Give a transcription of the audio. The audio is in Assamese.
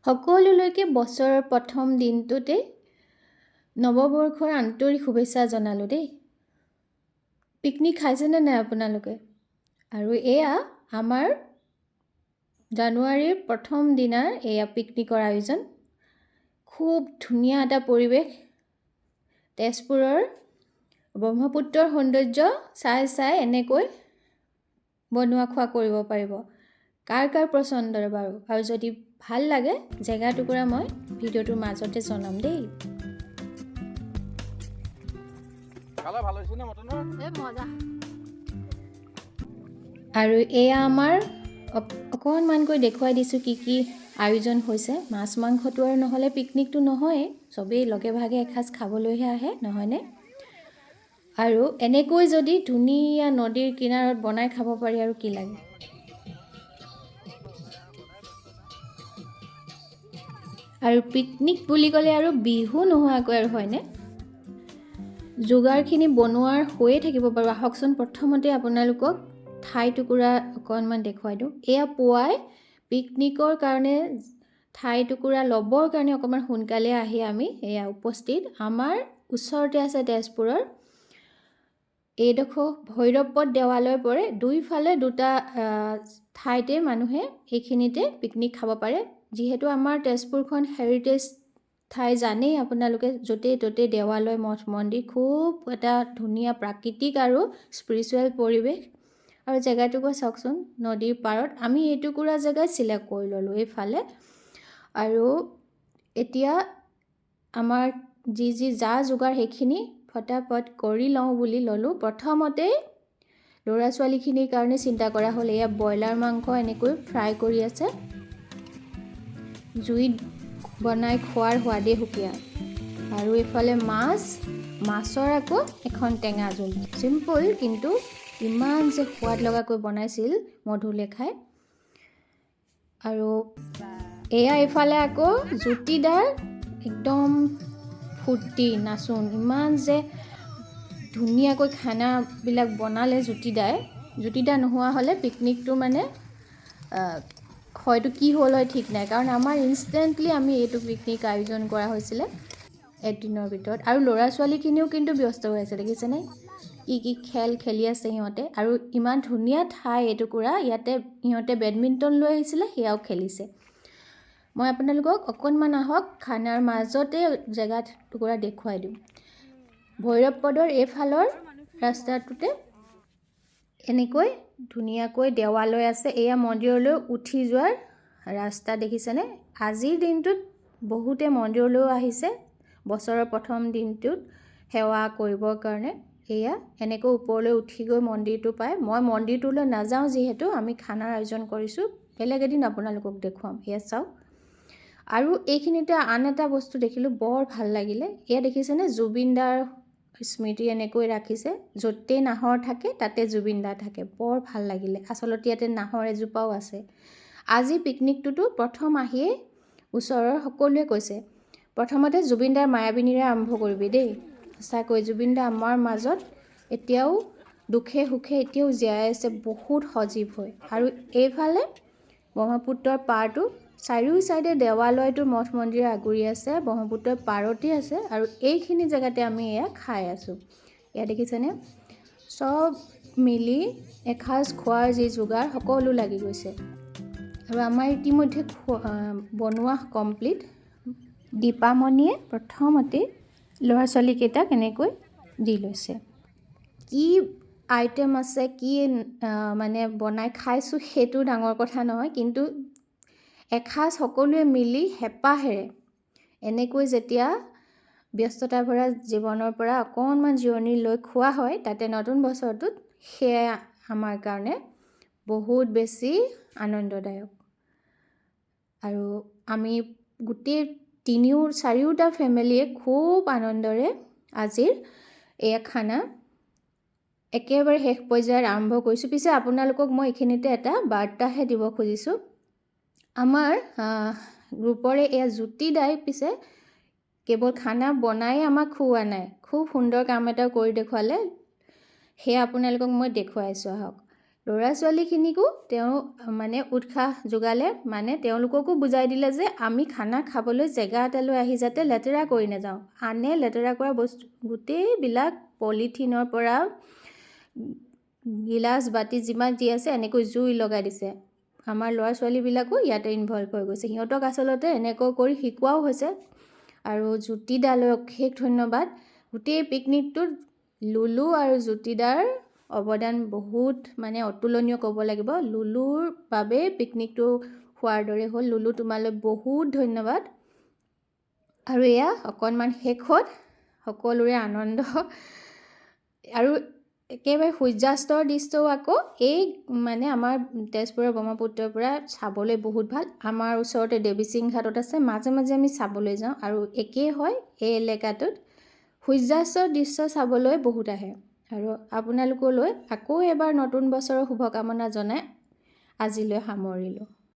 সকলোলৈকে বছৰৰ প্ৰথম দিনটোতে নৱবৰ্ষৰ আন্তৰিক শুভেচ্ছা জনালোঁ দেই। পিকনিক খাইছেনে নাই আপোনালোকে? আৰু এয়া আমাৰ জানুৱাৰীৰ প্ৰথম দিনাৰ এয়া পিকনিকৰ আয়োজন। খুব ধুনীয়া এটা পৰিৱেশ। তেজপুৰৰ ব্ৰহ্মপুত্ৰৰ সৌন্দৰ্য চাই এনেকৈ বনোৱা খোৱা কৰিব পাৰিব। কাৰ পচন্দৰ বাৰু? আৰু যদি ভাল লাগে জেগা টুকুৰা মই ভিডিঅ'টোৰ মাজতে জনাম দেই। আৰু এয়া আমাৰ অকণমানকৈ দেখুৱাই দিছোঁ কি আয়োজন হৈছে। মাছ মাংসটো আৰু নহ'লে পিকনিকটো নহয়েই, চবেই লগে ভাগে এসাঁজ খাবলৈহে আহে, নহয়নে? আৰু এনেকৈ যদি ধুনীয়া নদীৰ কিনাৰত বনাই খাব পাৰি আৰু কি লাগে। আৰু পিকনিক বুলি ক'লে আৰু বিহু নোহোৱাকৈ আৰু হয়নে? যোগাৰখিনি বনোৱাৰ হৈয়ে থাকিব বাৰু। আহকচোন প্ৰথমতে আপোনালোকক ঠাই টুকুৰা অকণমান দেখুৱাই দিওঁ। এয়া পুৱাই পিকনিকৰ কাৰণে ঠাই টুকুৰা ল'বৰ কাৰণে অকণমান সোনকালে আহি আমি এয়া উপস্থিত। আমাৰ ওচৰতে আছে তেজপুৰৰ এইডোখৰ ভৈৰৱপদ দেৱালয় পৰে। দুইফালে দুটা ঠাইতে মানুহে এইখিনিতে পিকনিক খাব পাৰে। যিহেতু আমাৰ তেজপুৰখন হেৰিটেজ ঠাই জানেই আপোনালোকে, য'তেই ত'তেই দেৱালয় মঠ মন্দিৰ, খুব এটা ধুনীয়া প্ৰাকৃতিক আৰু স্পিৰিচুৱেল পৰিৱেশ। আৰু জেগাটুকুৰা চাওকচোন, নদীৰ পাৰত। আমি এইটুকুৰা জেগাই চিলেক্ট কৰি ল'লোঁ এইফালে। আৰু এতিয়া আমাৰ যি যা যোগাৰ সেইখিনি ফটাফট কৰি লওঁ বুলি ল'লোঁ। প্ৰথমতেই ল'ৰা ছোৱালীখিনিৰ কাৰণে চিন্তা কৰা হ'ল। এয়া ব্ৰইলাৰ মাংস এনেকৈ ফ্ৰাই কৰি আছে। জুইত বনাই খোৱাৰ সোৱাদেই সুকীয়া। আৰু এইফালে মাছৰ আকৌ এখন টেঙা জোল। চিম্পুল, কিন্তু ইমান যে সোৱাদ লগাকৈ বনাইছিল মধুলেখাই। আৰু এয়া এইফালে আকৌ জ্যোতিদাৰ একদম ফূৰ্তি নাচোন। ইমান যে ধুনীয়াকৈ খানাবিলাক বনালে জ্যোতিদা নোহোৱা হ'লে পিকনিকটো মানে হয়তো কি হ'ল হয় ঠিক নাই। কাৰণ আমাৰ ইনষ্টেণ্টলি আমি এইটো পিকনিক আয়োজন কৰা হৈছিলে এদিনৰ ভিতৰত। আৰু ল'ৰা ছোৱালীখিনিও কিন্তু ব্যস্ত হৈ আছে, দেখিছেনে? কি খেল খেলি আছে সিহঁতে। আৰু ইমান ধুনীয়া ঠাই এইটুকুৰা, ইয়াতে সিহঁতে বেডমিণ্টন লৈ আহিছিলে, সেয়াও খেলিছে। মই আপোনালোকক অকণমান আহক খানাৰ মাজতে জেগা টুকুৰা দেখুৱাই দিওঁ। ভৈৰৱপদৰ এইফালৰ ৰাস্তাটোতে এনেকৈ ধুনীয়াকৈ দেৱালয় আছে। এয়া মন্দিৰলৈ উঠি যোৱাৰ ৰাস্তা, দেখিছেনে? আজিৰ দিনটোত বহুতে মন্দিৰলৈও আহিছে বছৰৰ প্ৰথম দিনটোত সেৱা কৰিবৰ কাৰণে। এয়া এনেকৈ ওপৰলৈ উঠি গৈ মন্দিৰটো পায়। মই মন্দিৰটোলৈ নাযাওঁ, যিহেতু আমি খানাৰ আয়োজন কৰিছোঁ। বেলেগ এদিন আপোনালোকক দেখুৱাম। এয়া চাওক। আৰু এইখিনিতে আন এটা বস্তু দেখিলোঁ, বৰ ভাল লাগিলে। এয়া দেখিছেনে? জুবিনদাৰ স্মৃতি এনেকৈ ৰাখিছে। য'তেই নাহৰ থাকে তাতে জুবিনদা থাকে। বৰ ভাল লাগিলে। আচলতে ইয়াতে নাহৰ এজোপাও আছে। আজি পিকনিকটোতো প্ৰথম আহিয়ে ওচৰৰ সকলোৱে কৈছে, প্ৰথমতে জুবিনদাৰ মায়াবিনীৰে আৰম্ভ কৰিবি দেই। সঁচাকৈ জুবিনদা আমাৰ মাজত এতিয়াও দুখে সুখে এতিয়াও জীয়াই আছে, বহুত সজীৱ হৈ। আৰু এইফালে ব্ৰহ্মপুত্ৰৰ পাৰটো, চাৰিও চাইডে দেৱালয়টো মঠ মন্দিৰে আগুৰি আছে, ব্ৰহ্মপুত্ৰৰ পাৰতেই আছে। আৰু এইখিনি জেগাতে আমি এয়া খাই আছোঁ। এয়া দেখিছেনে? চব মিলি এসাঁজ খোৱাৰ যি যোগাৰ সকলো লাগি গৈছে। আৰু আমাৰ ইতিমধ্যে বনোৱা কমপ্লিট। দীপামণিয়ে প্ৰথমতে ল'ৰা ছোৱালীকেইটাক এনেকৈ দি লৈছে। কি আইটেম আছে, কি মানে বনাই খাইছোঁ, সেইটো ডাঙৰ কথা নহয়। কিন্তু এসাঁজ সকলোৱে মিলি হেঁপাহেৰে এনেকৈ যেতিয়া ব্যস্ততা ভৰা জীৱনৰ পৰা অকণমান জিৰণি লৈ খোৱা হয়, তাতে নতুন বছৰটোত, সেয়া আমাৰ কাৰণে বহুত বেছি আনন্দদায়ক। আৰু আমি গোটেই চাৰিওটা ফেমিলিয়ে খুব আনন্দৰে আজিৰ এয়া খানা একেবাৰে শেষ পৰ্যায়ত আৰম্ভ কৰিছোঁ। পিছে আপোনালোকক মই এইখিনিতে এটা বাৰ্তাহে দিব খুজিছোঁ। আমাৰ গ্ৰুপৰে এয়া জ্যোতিদাই পিছে কেৱল খানা বনাই আমাক খুওৱা নাই, খুব সুন্দৰ কাম এটা কৰি দেখুৱালে। সেয়া আপোনালোকক মই দেখুৱাইছোঁ। আহক। ল'ৰা ছোৱালীখিনিকো তেওঁ মানে উৎসাহ যোগালে, মানে তেওঁলোককো বুজাই দিলে যে আমি খানা খাবলৈ জেগা এটালৈ আহি যাতে লেতেৰা কৰি নাযাওঁ। আনে লেতেৰা কৰা বস্তু গোটেইবিলাক পলিথিনৰ পৰা গিলাচ বাতি যিমান যি আছে এনেকৈ জুই লগাই দিছে। আমাৰ ল'ৰা ছোৱালীবিলাকো ইয়াতে ইনভলভ হৈ গৈছে। সিহঁতক আচলতে এনেকৈ কৰি শিকোৱাও হৈছে। আৰু জ্যোতিদালৈ অশেষ ধন্যবাদ। গোটেই পিকনিকটোত লুলু আৰু জ্যোতিদাৰ অৱদান বহুত মানে অতুলনীয় ক'ব লাগিব। লুলুৰ বাবে পিকনিকটো হোৱাৰ দৰে হ'ল। লুলু, তোমালৈ বহুত ধন্যবাদ। আৰু এয়া অকণমান শেষত সকলোৰে আনন্দ আৰু একেবাৰে সূৰ্যাস্তৰ দৃশ্যও আকৌ এই মানে আমাৰ তেজপুৰৰ ব্ৰহ্মপুত্ৰৰ পৰা চাবলৈ বহুত ভাল। আমাৰ ওচৰতে দেৱীসিং ঘাটত আছে, মাজে মাজে আমি চাবলৈ যাওঁ আৰু একেই হয় এই এলেকাটোত সূৰ্যাস্তৰ দৃশ্য চাবলৈ বহুত আহে। আৰু আপোনালোকলৈ আকৌ এবাৰ নতুন বছৰৰ শুভকামনা জনাই আজিলৈ সামৰিলোঁ।